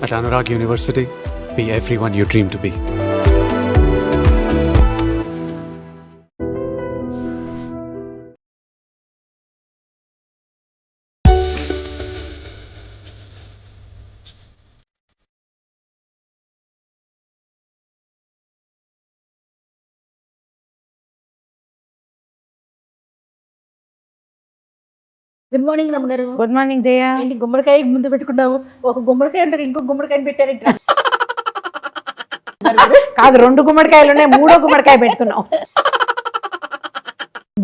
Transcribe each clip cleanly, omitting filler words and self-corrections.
At Anurag University, be everyone you dream to be. Good morning రమ్మగారు. Good morning Jaya. ఏంటి గుమ్మడికాయ ముందు పెట్టుకున్నాము? ఒక గుమ్మడికాయ అంటారు, ఇంకో గుమ్మడికాయని పెట్టారంట. కాదు, 2 గుమ్మడికాయలు ఉన్నాయి, 3వ గుమ్మడికాయ పెట్టుకున్నాం.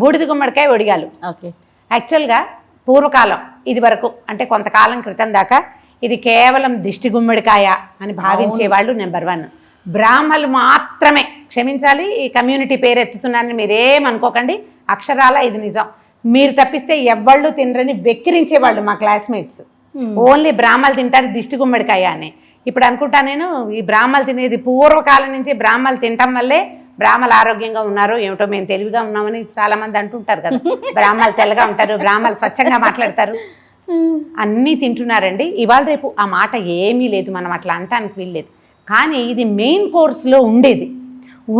బూడిద గుమ్మడికాయ ఒడిగాలు. ఓకే. యాక్చువల్గా పూర్వకాలం ఇది వరకు అంటే కొంతకాలం క్రితం దాకా ఇది కేవలం దిష్టి గుమ్మడికాయ అని భావించేవాళ్ళు. నెంబర్ 1 బ్రాహ్మలు మాత్రమే. క్షమించాలి, ఈ కమ్యూనిటీ పేరు ఎత్తుతున్నారని మీరేమనుకోకండి, అక్షరాల ఇది నిజం. మీరు తప్పిస్తే ఎవ్వళ్ళు తినరని వెక్కిరించేవాళ్ళు మా క్లాస్మేట్స్. ఓన్లీ బ్రాహ్మలు తింటారు దిష్టి గుమ్మడికాయ అని. ఇప్పుడు అనుకుంటా నేను, ఈ బ్రాహ్మలు తినేది పూర్వకాలం నుంచి బ్రాహ్మలు తినటం వల్లే బ్రాహ్మలు ఆరోగ్యంగా ఉన్నారు ఏమిటో, మేము తెలివిగా ఉన్నామని చాలా మంది అంటుంటారు కదా. బ్రాహ్మలు తెల్లగా ఉంటారు, బ్రాహ్మలు స్వచ్ఛంగా మాట్లాడతారు, అన్నీ తింటున్నారండి. ఇవాళ రేపు ఆ మాట ఏమీ లేదు, మనం అట్లా అంటానికి వీల్లేదు. కానీ ఇది మెయిన్ కోర్స్లో ఉండేది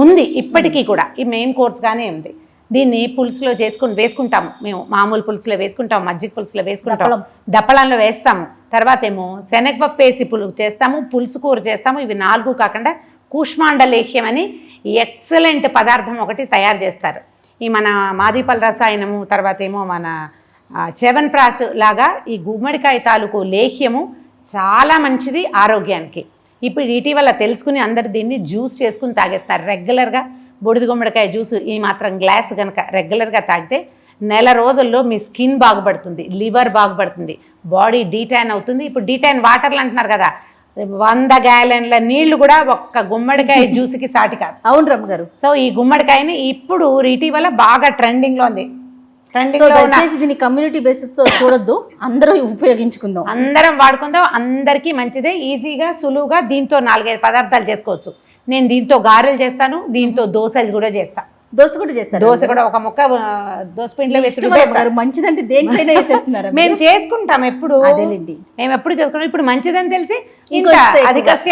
ఉంది, ఇప్పటికీ కూడా ఈ మెయిన్ కోర్స్గానే ఉంది. దీన్ని పులుసులో వేసుకుంటాము మేము. మామూలు పులుసులో వేసుకుంటాము, మజ్జిగ పులుసులో వేసుకుంటాము, దప్పలంలో వేస్తాము. తర్వాత ఏమో శనగపప్పు వేసి చేస్తాము, పులుసు కూర చేస్తాము. ఇవి 4 కాకుండా కూష్మాండ లేహ్యం అని ఎక్సలెంట్ పదార్థం ఒకటి తయారు చేస్తారు. ఈ మన మాదీపల రసాయనము, తర్వాత ఏమో మన చెవన్ప్రాష్ లాగా ఈ గుమ్మడికాయ తాలూకు లేహ్యము చాలా మంచిది ఆరోగ్యానికి. ఇప్పుడు ఇటీవల తెలుసుకుని అందరు దీన్ని జ్యూస్ చేసుకుని తాగేస్తారు. రెగ్యులర్గా బూడిద గుమ్మడికాయ జ్యూస్ ఈ మాత్రం గ్లాస్ కనుక రెగ్యులర్గా తాగితే నెల రోజుల్లో మీ స్కిన్ బాగుపడుతుంది, లివర్ బాగుపడుతుంది, బాడీ డీటాన్ అవుతుంది. ఇప్పుడు డీటాన్ వాటర్లు అంటున్నారు కదా, 100 గ్యాలన్ల నీళ్లు కూడా ఒక్క గుమ్మడికాయ జ్యూస్కి సాటి కాదు. అవును రమ్మగారు. సో ఈ గుమ్మడికాయని ఇప్పుడు ఇటీవల బాగా ట్రెండింగ్లో ఉంది. దీన్ని కమ్యూనిటీ బేసిస్ తో చూడొద్దు, అందరూ ఉపయోగించుకుందాం, అందరం వాడుకుందాం. అందరికీ మంచిదే, ఈజీగా సులువుగా దీంతో 4-5 పదార్థాలు చేసుకోవచ్చు. నేను దీంతో గారెలు చేస్తాను, దీంతో దోశలు కూడా చేస్తాను. దోశ కూడా చేస్తారు. దోశ కూడా ఒక ముక్క దోశ పిండిలో వేసి మంచిదంటే దేంట్లోనే వేసేస్తున్నారు. మేము చేసుకుంటాం ఎప్పుడు, మేము ఎప్పుడు చేసుకుంటాం. ఇప్పుడు మంచిదని తెలిసి ఇంకా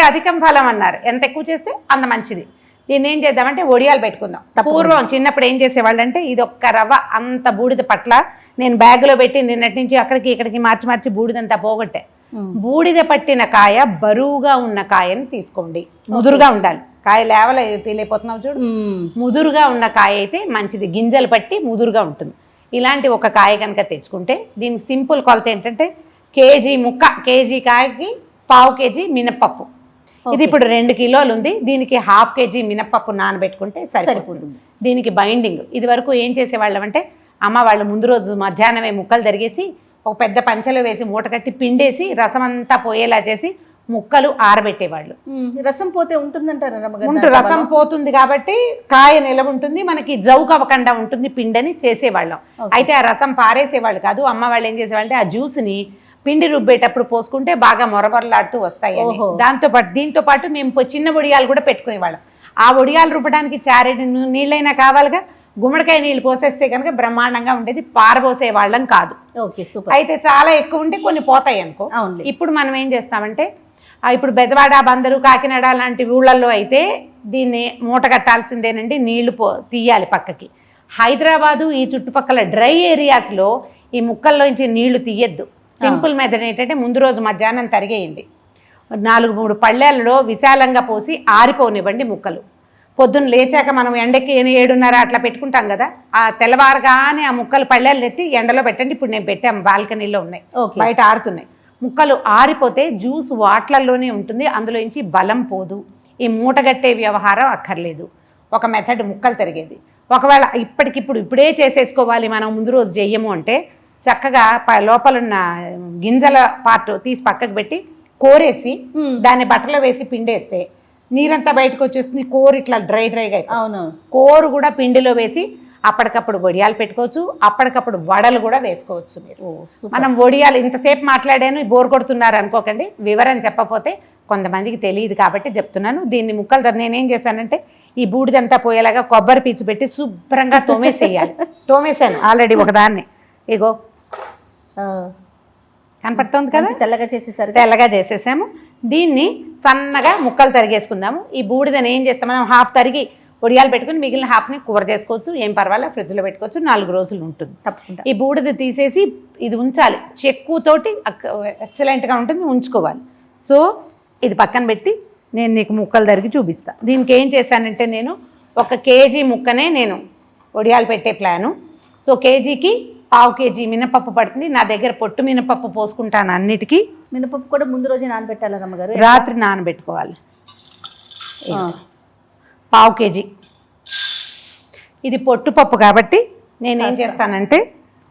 అధికం ఫలం అన్నారు. ఎంత ఎక్కువ చేస్తే అంత మంచిది. దీన్ని ఏం చేద్దామంటే ఒడియాలు పెట్టుకుందాం. పూర్వం చిన్నప్పుడు ఏం చేసేవాళ్ళు అంటే, ఇది ఒక్క రవ్వ అంత బూడిద పట్ల నేను బ్యాగులో పెట్టి నిన్నటి నుంచి అక్కడికి ఇక్కడికి మార్చి బూడిదంతా పోగొట్టే. బూడిద పట్టిన కాయ, బరువుగా ఉన్న కాయని తీసుకోండి. ముదురుగా ఉండాలి కాయ, లేవల తెలియపోతున్నావు చూడు, ముదురుగా ఉన్న కాయ అయితే మంచిది. గింజలు పట్టి ముదురుగా ఉంటుంది. ఇలాంటి ఒక కాయ కనుక తెచ్చుకుంటే దీనికి సింపుల్ కొలత ఏంటంటే, కేజీ కాయకి 1/2 కేజీ మినప్పప్పు. ఇది ఇప్పుడు 2 కిలోలు ఉంది. దీనికి 1/2 కేజీ మినప్పప్పు నానబెట్టుకుంటే సరిపోతుంది. దీనికి బైండింగ్ ఇది వరకు ఏం చేసేవాళ్ళం అంటే, అమ్మ వాళ్ళు ముందు రోజు మధ్యాహ్నమే ముక్కలు తరిగేసి ఒక పెద్ద పంచలో వేసి మూట కట్టి పిండేసి రసం అంతా పోయేలా చేసి ముక్కలు ఆరబెట్టేవాళ్ళు. రసం పోతే ఉంటుందంటారా? రసం పోతుంది కాబట్టి కాయ నిలవ ఉంటుంది, మనకి జౌకు అవ్వకుండా ఉంటుంది పిండని చేసేవాళ్ళం. అయితే ఆ రసం పారేసేవాళ్ళు కాదు. అమ్మ వాళ్ళు ఏం చేసేవాళ్ళంటే, ఆ జ్యూస్ని పిండి రుబ్బేటప్పుడు పోసుకుంటే బాగా మొరమొరలాడుతూ వస్తాయి. దీంతో పాటు మేము చిన్న ఒడియాలు కూడా పెట్టుకునేవాళ్ళం. ఆ ఒడియాలు రుబ్బడానికి 4 నీళ్ళైనా కావాలిగా. గుమ్మడికాయ నీళ్ళు పోసేస్తే కనుక బ్రహ్మాండంగా ఉండేది, పారబోసే వాళ్ళం కాదు. అయితే చాలా ఎక్కువ ఉంటే కొన్ని పోతాయి అనుకో. ఇప్పుడు మనం ఏం చేస్తామంటే, ఇప్పుడు బెజవాడ, బందరు, కాకినాడ లాంటి ఊళ్ళల్లో అయితే దీన్ని మూట కట్టాల్సిందేనండి, నీళ్లు తీయాలి పక్కకి. హైదరాబాదు ఈ చుట్టుపక్కల డ్రై ఏరియాస్లో ఈ ముక్కల్లోంచి నీళ్లు తీయద్దు. సింపుల్ మెథడ్ ఏంటంటే, ముందు రోజు మధ్యాహ్నం తరిగేయండి, 4-3 పళ్ళేళ్ళలో విశాలంగా పోసి ఆరిపోనివ్వండి ముక్కలు. పొద్దున్న లేచాక మనం ఎండకి 7:30 అట్లా పెట్టుకుంటాం కదా, ఆ తెల్లవారుగానే ఆ ముక్కలు పళ్ళేళ్ళు ఎత్తి ఎండలో పెట్టండి. ఇప్పుడు నేను పెట్టాము, బాల్కనీలో ఉన్నాయి, బయట ఆరుతున్నాయి. ముక్కలు ఆరిపోతే జ్యూస్ వాట్లల్లోనే ఉంటుంది, అందులోంచి బలం పోదు. ఈ మూటగట్టే వ్యవహారం అక్కర్లేదు. ఒక మెథడ్ ముక్కలు తరిగేది. ఒకవేళ ఇప్పుడే చేసేసుకోవాలి, మనం ముందు రోజు చెయ్యము అంటే, చక్కగా లోపలున్న గింజల పార్ట్ తీసి పక్కకు పెట్టి కోరేసి దాన్ని బట్టలో వేసి పిండేస్తే నీరంతా బయటకు వచ్చేస్తుంది. కోరు ఇట్లా డ్రైగా అయిపోతుంది. కోరు కూడా పిండిలో వేసి అప్పటికప్పుడు వడియాలు పెట్టుకోవచ్చు, అప్పటికప్పుడు వడలు కూడా వేసుకోవచ్చు. మీరు మనం వడియాలు ఇంతసేపు మాట్లాడాను, బోర్ కొడుతున్నారు అనుకోకండి, వివరం చెప్పకపోతే కొంతమందికి తెలియదు కాబట్టి చెప్తున్నాను. దీన్ని ముక్కలు నేనేం చేశానంటే, ఈ బూడిదంతా పోయేలాగా కొబ్బరి పీచు పెట్టి శుభ్రంగా తోమేసాను ఆల్రెడీ ఒకదాన్ని. ఇగో కనపడుతుంది కదా, తెల్లగా చేసేసాము. దీన్ని సన్నగా ముక్కలు తరిగేసుకుందాము. ఈ బూడిదని ఏం చేస్తాం, మనం హాఫ్ తరిగి ఒడియాలు పెట్టుకుని మిగిలిన హాఫ్ని కూర చేసుకోవచ్చు, ఏం పర్వాలేదు, ఫ్రిడ్జ్లో పెట్టుకోవచ్చు, 4 రోజులు ఉంటుంది. తప్పకుండా ఈ బూడిద తీసేసి ఇది ఉంచాలి, చెక్కుతోటి ఎక్సలెంట్గా ఉంటుంది, ఉంచుకోవాలి. సో ఇది పక్కన పెట్టి నేను నీకు ముక్కలు తరిగి చూపిస్తాను. దీనికి ఏం చేశానంటే నేను 1 కేజీ ముక్కనే నేను ఒడియాలు పెట్టే ప్లాను. సో కేజీకి 1/2 కేజీ మినపప్పు పడుతుంది. నా దగ్గర పొట్టు మినపప్పు పోసుకుంటాను అన్నిటికీ. మినపప్పు కూడా ముందు రోజు నానబెట్టాలి రమ్మగారు? రాత్రి నానబెట్టుకోవాలి. 1/2 కేజీ. ఇది పొట్టుపప్పు కాబట్టి నేను ఏం చేస్తానంటే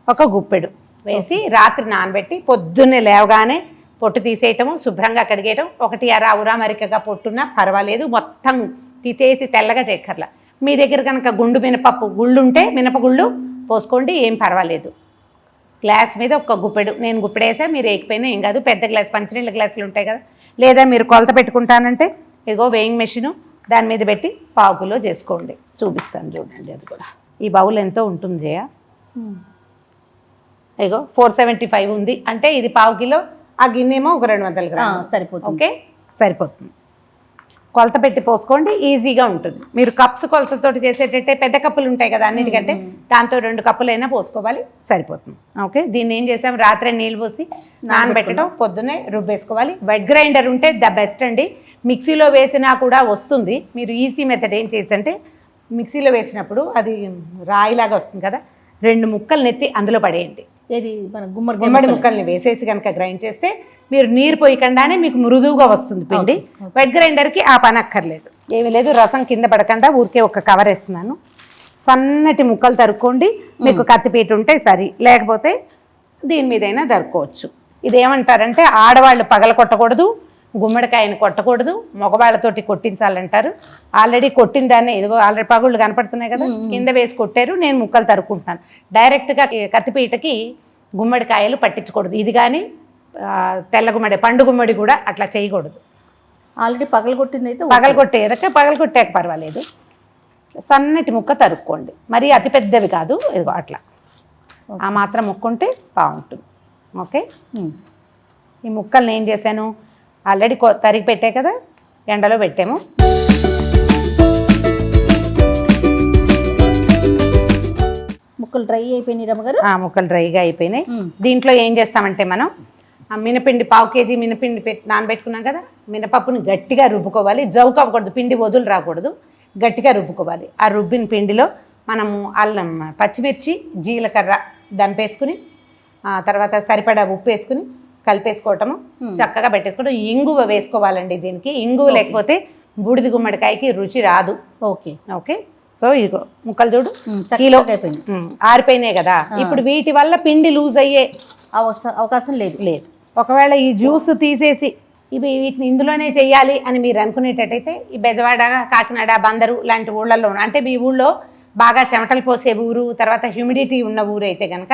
1 గుప్పెడు వేసి రాత్రి నానబెట్టి పొద్దున్నే లేవగానే పొట్టు తీసేయటము, శుభ్రంగా కడిగేయటం. 1 ఉరామరికగా పొట్టున్నా పర్వాలేదు, మొత్తం తీసేసి తెల్లగా చేయక్కర్లా. మీ దగ్గర కనుక గుండు మినపప్పు గుళ్ళు ఉంటే మినపగుళ్ళు పోసుకోండి, ఏం పర్వాలేదు. గ్లాస్ మీద 1 గుప్పెడు, నేను గుప్పెడేసా, మీరు ఏకపోయినా ఏం కాదు. పెద్ద గ్లాస్, మంచినీళ్ళ గ్లాసులు ఉంటాయి కదా, లేదా మీరు కొలత పెట్టుకుంటానంటే ఇదిగో వేయింగ్ మెషిను, దాని మీద పెట్టి 1/2 కిలో చేసుకోండి. చూపిస్తాను చూడండి. అది కూడా ఈ బౌల్ ఎంతో ఉంటుంది జయ, ఇగో 475 ఉంది అంటే ఇది 1/2 కిలో, ఆ గిన్నెమో ఒక 200 గ్రాములు సరిపోతుంది. ఓకే, సరిపోతుంది. కొలత పెట్టి పోసుకోండి, ఈజీగా ఉంటుంది. మీరు కప్స్ కొలతతోటి చేసేటట్టే పెద్ద కప్పులు ఉంటాయి కదా అన్నిటికంటే, దాంతో 2 కప్పులైనా పోసుకోవాలి, సరిపోతుంది. ఓకే, దీన్ని ఏం చేసాం, రాత్రి నీళ్ళు పోసి నానబెట్టడం, పొద్దున్నే రుబ్బేసుకోవాలి. వెట్ గ్రైండర్ ఉంటే ద బెస్ట్ అండి. మిక్సీలో వేసినా కూడా వస్తుంది. మీరు ఈజీ మెథడ్ ఏం చేయొచ్చంటే, మిక్సీలో వేసినప్పుడు అది రాయిలాగా వస్తుంది కదా, 2 ముక్కలు నెత్తి అందులో పడేయండి. ఏది మన గుమ్మడి ముక్కల్ని వేసేసి కనుక గ్రైండ్ చేస్తే మీరు నీరు పోయకుండానే మీకు మృదువుగా వస్తుంది పిండి. వెట్ గ్రైండర్కి ఆ పని అక్కర్లేదు, ఏమీ లేదు. రసం కింద పడకుండా ఊరికే 1 కవర్ వేస్తున్నాను. సన్నటి ముక్కలు తరుక్కోండి. మీకు కత్తిపీట ఉంటే సరి, లేకపోతే దీని మీదైనా తరుక్కోవచ్చు. ఇదేమంటారంటే ఆడవాళ్ళు పగల కొట్టకూడదు, గుమ్మడికాయని కొట్టకూడదు, మగవాళ్ళతోటి కొట్టించాలంటారు. ఆల్రెడీ కొట్టిన దాన్ని ఇదిగో ఆల్రెడీ పగుళ్ళు కనపడుతున్నాయి కదా, కింద వేసి కొట్టారు, నేను ముక్కలు తరుక్కుంటున్నాను. డైరెక్ట్గా కత్తిపీటకి గుమ్మడికాయలు పట్టించకూడదు. ఇది కానీ తెల్ల గుమ్మడి, పండు గుమ్మడి కూడా అట్లా చేయకూడదు. ఆల్రెడీ పగలగొట్టింది అయితే పగలగొట్టాక పర్వాలేదు. సన్నటి ముక్క తరుక్కోండి, మరీ అతి పెద్దవి కాదు, ఇదిగో అట్లా ఆ మాత్రం ముక్కుంటే బాగుంటుంది. ఓకే, ఈ ముక్కల్ని ఏం చేశాను, ఆల్రెడీ తరిగి పెట్టే కదా, ఎండలో పెట్టాము. ముక్కలు డ్రై అయిపోయినాయి రమ్మగారు? ముక్కలు డ్రైగా అయిపోయినాయి. దీంట్లో ఏం చేస్తామంటే మనం మినపిండి 1/2 కేజీ మినపిండి నానబెట్టుకున్నాం కదా, మినపప్పుని గట్టిగా రుబ్బుకోవాలి. జౌకు అవ్వకూడదు, పిండి వదులు రాకూడదు, గట్టిగా రుబ్బుకోవాలి. ఆ రుబ్బిన పిండిలో మనము అల్లం, పచ్చిమిర్చి, జీలకర్ర దంపేసుకుని, తర్వాత సరిపడా ఉప్పు వేసుకుని కలిపేసుకోవటము, చక్కగా పెట్టేసుకోవడం. ఇంగువ వేసుకోవాలండి దీనికి. ఇంగువ లేకపోతే బూడిద గుమ్మడికాయకి రుచి రాదు. ఓకే ఓకే, సో ఇదిగో ముక్కలు చూడు, కిలో అయిపోయింది, ఆరిపోయినాయి కదా. ఇప్పుడు వీటి వల్ల పిండి లూజ్ అయ్యే అవకాశం లేదు. ఒకవేళ ఈ జ్యూస్ తీసేసి వీటిని ఇందులోనే చెయ్యాలి అని మీరు అనుకునేటట్టయితే ఈ బెజవాడ, కాకినాడ, బందరు లాంటి ఊళ్ళల్లో, అంటే మీ ఊళ్ళో బాగా చెమటలు పోసే ఊరు, తర్వాత హ్యూమిడిటీ ఉన్న ఊరు అయితే కనుక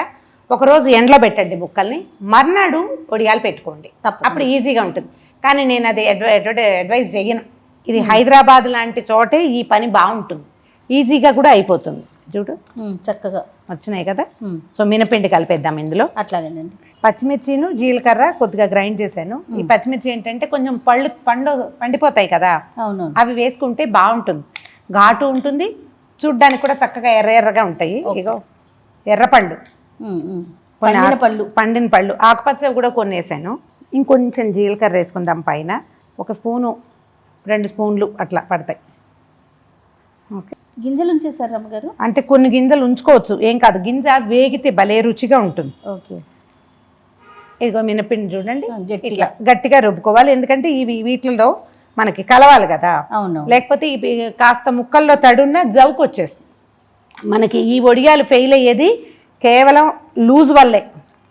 ఒకరోజు ఎండలో పెట్టండి ముక్కల్ని, మర్నాడు ఒడియాలు పెట్టుకోండి, అప్పుడు ఈజీగా ఉంటుంది. కానీ నేను అది అడ్వైజ్ చెయ్యను. ఇది హైదరాబాద్ లాంటి చోటే ఈ పని బాగుంటుంది, ఈజీగా కూడా అయిపోతుంది. చూడు చక్కగా వచ్చినాయి కదా. సో మినపిండి కలిపేద్దాం ఇందులో. అట్లాగేనండి. పచ్చిమిర్చిను జీలకర్ర కొద్దిగా గ్రైండ్ చేశాను. ఈ పచ్చిమిర్చి ఏంటంటే కొంచెం పండిపోతాయి కదా, అవును, అవి వేసుకుంటే బాగుంటుంది, ఘాటు ఉంటుంది, చూడ్డానికి కూడా చక్కగా ఎర్రగా ఉంటాయి. ఇగో ఎర్రపళ్ళు, పండిన పళ్ళు, ఆకుపచ్చ కూడా కొన్ని వేసాను. ఇంకొంచెం జీలకర్ర వేసుకుందాం పైన, 1 స్పూను 2 స్పూన్లు అట్లా పడతాయి. ఓకే, గింజలు ఉంచేసారు రమ్మగారు? అంటే కొన్ని గింజలు ఉంచుకోవచ్చు, ఏం కాదు. గింజ వేగితే భలే రుచిగా ఉంటుంది. ఓకే, ఇదిగో మినపిండి చూడండి, గట్టిగా రుబ్బుకోవాలి. ఎందుకంటే వీటిలో మనకి కలవాలి కదా, అవును, లేకపోతే ఇవి కాస్త ముక్కల్లో తడున్న జవుకు వచ్చేస్తుంది. మనకి ఈ ఒడియాలు ఫెయిల్ అయ్యేది కేవలం లూజ్ వల్లే.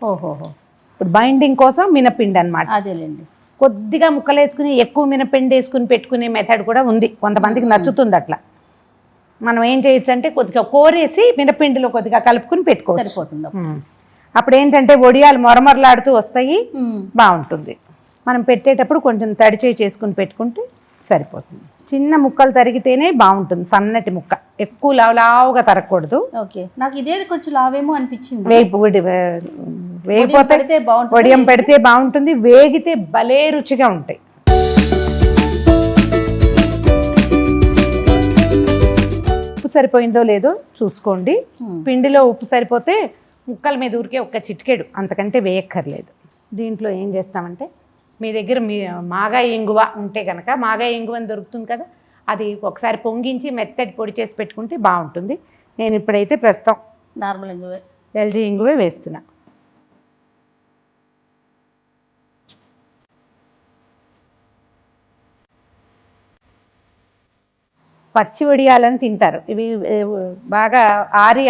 ఓహోహో, ఇప్పుడు బైండింగ్ కోసం మినపిండి అనమాట. అదేలేండి. కొద్దిగా ముక్కలు వేసుకుని ఎక్కువ మినపిండి వేసుకుని పెట్టుకునే మెథడ్ కూడా ఉంది, కొంతమందికి నచ్చుతుంది అట్లా. మనం ఏం చేయొచ్చు అంటే కొద్దిగా కోరేసి మినపిండిలో కొద్దిగా కలుపుకుని పెట్టుకోవచ్చు, సరిపోతుంది. అప్పుడు ఏంటంటే ఒడియాలు మొరమొరలాడుతూ వస్తాయి, బాగుంటుంది. మనం పెట్టేటప్పుడు కొంచెం తడిచేయి చేసుకుని పెట్టుకుంటే సరిపోతుంది. చిన్న ముక్కలు తరిగితేనే బాగుంటుంది, సన్నటి ముక్క, ఎక్కువ లావుగా తరగకూడదు. ఓకే, నాకు ఇదే కొంచెం లావేమో అనిపించింది. వేగిపోతే వడియం పెడితే బాగుంటుంది, వేగితే భలే రుచిగా ఉంటాయి. సరిపోయిందో లేదో చూసుకోండి. పిండిలో ఉప్పు సరిపోతే ముక్కల మీద ఊరికే ఒక్క చిటికెడు, అంతకంటే వేయక్కర్లేదు. దీంట్లో ఏం చేస్తామంటే మీ దగ్గర మాగాయ ఇంగువ ఉంటే కనుక మాగాయ ఇంగువ అని దొరుకుతుంది కదా, అది ఒకసారి పొంగించి మెత్తటి పొడి చేసి పెట్టుకుంటే బాగుంటుంది. నేను ఇప్పుడైతే ప్రస్తుతం నార్మల్ ఇంగువే, ఎల్జీ ఇంగువే వేస్తున్నా. పచ్చి వడియాలని తింటారు, ఇవి బాగా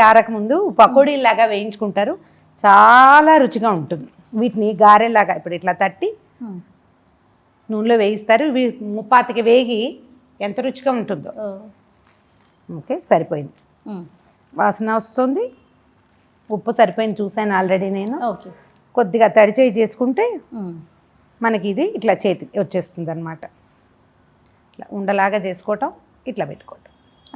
ఆరక ముందు పకోడీలాగా వేయించుకుంటారు, చాలా రుచిగా ఉంటుంది. వీటిని గారెలాగా ఇప్పుడు ఇట్లా తట్టి నూనెలో వేయిస్తారు. ఇవి ముప్పాతికి వేగి ఎంత రుచిగా ఉంటుందో. ఓకే, సరిపోయింది, వాసన వస్తుంది, ఉప్పు సరిపోయింది చూసాను ఆల్రెడీ నేను. ఓకే, కొద్దిగా తడి చేయి చేసుకుంటే మనకి ఇది ఇట్లా చేతికి వచ్చేస్తుంది అనమాట. ఇట్లా ఉండలాగా చేసుకోవటం, ఇట్లా పెట్టుకోవటం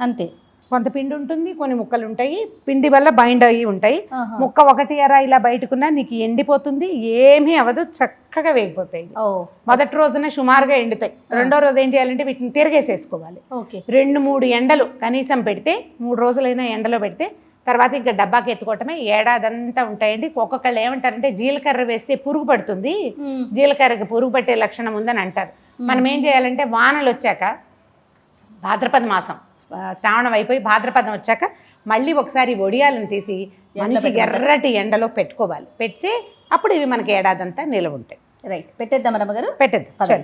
అంతే. కొంత పిండి ఉంటుంది, కొన్ని ముక్కలు ఉంటాయి, పిండి వల్ల బైండ్ అయ్యి ఉంటాయి. ముక్క ఒకటి అరా ఇలా బయటకున్నా నీకు ఎండిపోతుంది, ఏమీ అవ్వదు, చక్కగా వేగిపోతాయి. మొదటి రోజున సుమారుగా ఎండుతాయి. రెండో రోజు ఏం చేయాలంటే వీటిని తిరగేసేసుకోవాలి. 2-3 ఎండలు కనీసం పెడితే, 3 రోజులైనా ఎండలో పెడితే తర్వాత ఇంకా డబ్బాకి ఎత్తుకోవటమే. ఏడాదంతా ఉంటాయండి. ఒక్కొక్కళ్ళు ఏమంటారంటే జీలకర్ర వేస్తే పురుగు పడుతుంది, జీలకర్రకి పురుగు పట్టే లక్షణం ఉందని అంటారు. మనం ఏం చేయాలంటే వానలు వచ్చాక, భాద్రపద మాసం శ్రావణం అయిపోయి భాద్రపదం వచ్చాక మళ్ళీ ఒకసారి వడియాలను తీసి మంచి ఎర్రటి ఎండలో పెట్టుకోవాలి. పెడితే అప్పుడు ఇవి మనకి ఏడాదంతా నిల్వ ఉంటాయి. రైట్, పెట్టేద్దాం రమ్మగారు, పెట్టేద్దాం.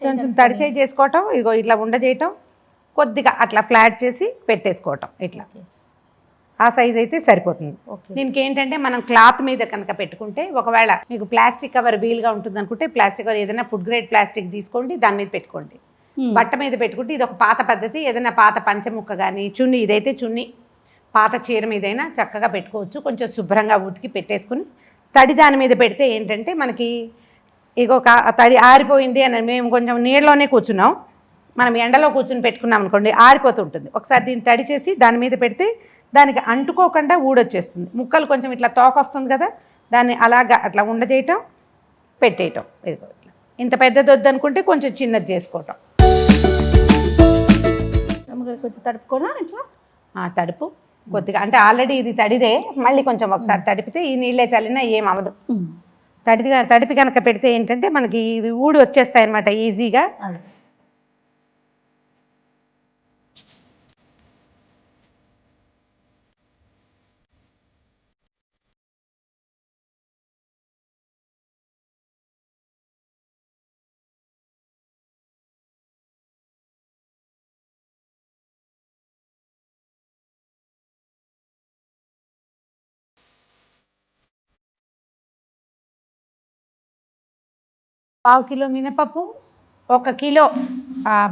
కొంచెం తడిచేయి చేసుకోవటం, ఇగో ఇట్లా ఉండజేయటం, కొద్దిగా అట్లా ఫ్లాట్ చేసి పెట్టేసుకోవటం. ఇట్లా ఆ సైజ్ అయితే సరిపోతుంది. దీనికి ఏంటంటే మనం క్లాత్ మీద కనుక పెట్టుకుంటే, ఒకవేళ మీకు ప్లాస్టిక్ కవర్ వీలుగా ఉంటుంది అనుకుంటే ప్లాస్టిక్ కవర్ ఏదైనా ఫుడ్ గ్రేడ్ ప్లాస్టిక్ తీసుకోండి, దాని మీద పెట్టుకోండి. బట్ట మీద పెట్టుకుంటే ఇది ఒక పాత పద్ధతి. ఏదైనా పాత పంచముక్క కానీ చున్నీ, ఇదైతే చున్నీ, పాత చీర మీదైనా చక్కగా పెట్టుకోవచ్చు. కొంచెం శుభ్రంగా ఉతికి పెట్టేసుకుని తడి దాని మీద పెడితే ఏంటంటే మనకి ఇగో తడి ఆరిపోయింది అని మేము కొంచెం నీళ్ళలోనే కూర్చున్నాం, మనం ఎండలో కూర్చుని పెట్టుకున్నాం అనుకోండి, ఆరిపోతుంటుంది. ఒకసారి దీన్ని తడి చేసి దాని మీద పెడితే దానికి అంటుకోకుండా ఊడొచ్చేస్తుంది. ముక్కలు కొంచెం ఇట్లా తోకొస్తుంది కదా, దాన్ని అలాగా అట్లా ఉండజేయటం, పెట్టేయటం. ఇట్లా ఇంత పెద్దది వద్దనుకుంటే కొంచెం చిన్నది చేసుకోవటం. కొంచెం తడుపుకోనా ఇట్లా, తడుపు కొద్దిగా, అంటే ఆల్రెడీ ఇది తడిదే, మళ్ళీ కొంచెం ఒకసారి తడిపితే ఈ నీళ్ళే చల్లినా ఏం అవ్వదు. తడిపి కనుక పెడితే ఏంటంటే మనకి ఇవి ఊడి వచ్చేస్తాయి అన్నమాట ఈజీగా. పావు కిలో మినపప్పు, 1 కిలో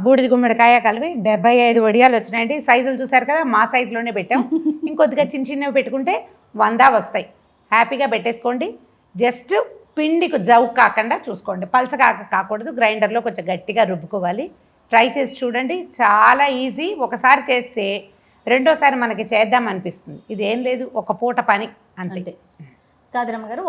బూడిద గుమ్మడికాయ కలిపి 75 వడియాలు వచ్చినాయండి. సైజులు చూసారు కదా, మా సైజులోనే పెట్టాం. ఇంకొద్దిగా చిన్నవి పెట్టుకుంటే 100 వస్తాయి. హ్యాపీగా పెట్టేసుకోండి. జస్ట్ పిండికి జవ్వు కాకుండా చూసుకోండి, పలచగా కాకూడదు. గ్రైండర్లో కొంచెం గట్టిగా రుబ్బుకోవాలి. ట్రై చేసి చూడండి, చాలా ఈజీ. ఒకసారి చేస్తే రెండోసారి మనకి చేద్దాం అనిపిస్తుంది. ఇదేం లేదు, ఒక పూట పని అంతే. కాదరమ్మగారు,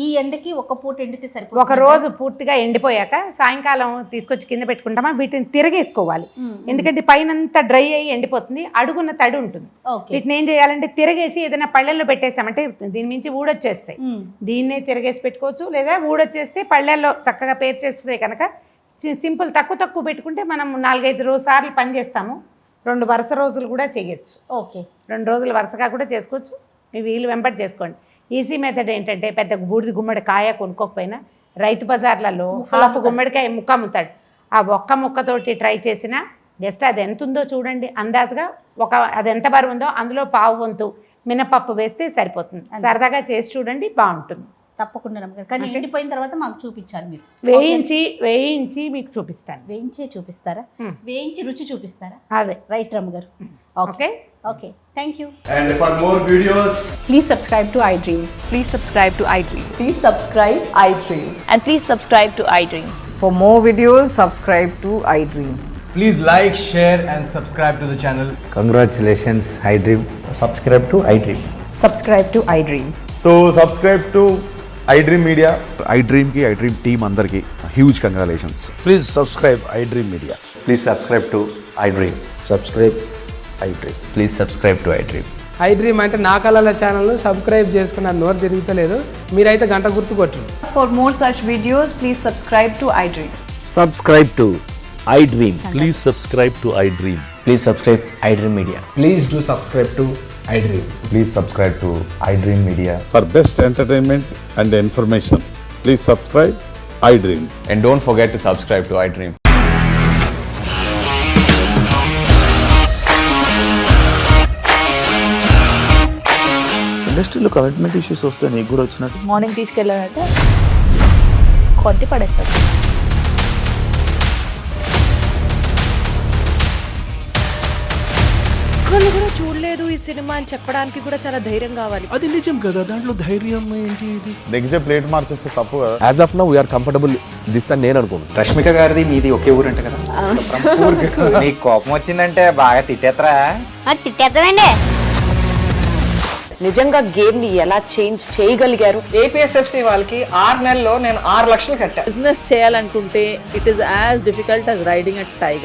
ఈ ఎండకి ఒక పూట ఎండితే సరిపోతుంది. ఒక రోజు పూర్తిగా ఎండిపోయాక సాయంకాలం తీసుకొచ్చి కింద పెట్టుకుంటామా, వీటిని తిరగేసుకోవాలి. ఎందుకంటే పైనంతా డ్రై అయ్యి ఎండిపోతుంది, అడుగున్న తడి ఉంటుంది. వీటిని ఏం చేయాలంటే తిరగేసి ఏదైనా పళ్ళెల్లో పెట్టేసామంటే దీని మించి ఊడొచ్చేస్తాయి. దీన్నే తిరగేసి పెట్టుకోవచ్చు, లేదా ఊడొచ్చేస్తే పళ్ళెల్లో చక్కగా పేరు చేస్తే కనుక సింపుల్. తక్కువ పెట్టుకుంటే మనం 4-5 సార్లు పని చేస్తాము. 2 వరుస రోజులు కూడా చేయొచ్చు. 2 రోజులు వరుసగా కూడా చేసుకోవచ్చు. మీ వీలు వెంబడి చేసుకోండి. ఈజీ మెథడ్ ఏంటంటే, పెద్ద బూడిద గుమ్మడికాయ కొనుక్కోకపోయినా రైతు బజార్లలో హాఫ్ గుమ్మడికాయ ముక్క అమ్ముతాడు. ఆ ఒక్క ముక్కతోటి ట్రై చేసినా జస్ట్ అది ఎంత ఉందో చూడండి, అందాజుగా అది ఎంత బరువు ఉందో అందులో పావు వంతు మినపప్పు వేస్తే సరిపోతుంది. సరదాగా చేసి చూడండి, బాగుంటుంది. తప్పకుండా రమ్మగారు, కానీ ఎండిపోయిన తర్వాత మాకు చూపించాలి మీరు. వేయించి మీకు చూపిస్తాను. వేయించే చూపిస్తారా? వేయించి రుచి చూపిస్తారా? అదే రైట్ రమ్మగారు. Okay, thank you. And for more videos, please subscribe to iDream. Please subscribe to iDream. Please subscribe iDream. And please subscribe to iDream. For more videos, subscribe to iDream. please like, share and subscribe to the channel. Congratulations, iDream. Subscribe to iDream. Subscribe to iDream. So subscribe to iDream Media. IDream team అందరికి huge congratulations. Please subscribe iDream Media. Please subscribe to iDream. Subscribe iDream. Please subscribe to iDream. I dream అంటే నా కళల ఛానల్ను subscribe చేసుకున్న నోరు తిరుగుతలేదు, మీరైతే గంట గుర్తు కొట్టండి. For more such videos, please subscribe to iDream. Subscribe to iDream. Please subscribe to iDream. Please subscribe iDream Media. Please do subscribe to iDream. Please subscribe to I dream media. For best entertainment and information, please subscribe iDream. And don't forget to subscribe to iDream. ఇండస్ట్రీలో commitment issues వస్తే నీకు కూడా వచ్చినట్టు. Morning తీసుకెళ్ళారంటే కొట్టి పడేశారు. ఒక్కళ్ళు కూడా చూడలేదు ఈ సినిమా అని చెప్పడానికి కూడా చాలా ధైర్యం కావాలి. అది నిజం కదా, దాంట్లో ధైర్యం ఏంటి? ఇది నెక్స్ట్ డే ప్లేట్ మార్చేస్తే తప్పు కదా. As of now we are comfortable this అని నేను అనుకుంటున్నాను. రష్మిక గారిది మీది ఒకే ఊరంట కదా? నీకు కోపం వచ్చిందంటే బాగా తిట్టేత్తరా? తిట్టేద్దామండి. నిజంగా గేమ్ ని ఎలా చేంజ్ చేయగలిగారు? ఏపీఎస్ఎఫ్సి వాళ్ళకి 6 నెలల్లో నేను 6 లక్షలు కట్టా. బిజినెస్ చేయాలనుకుంటే it is as difficult as riding a tiger.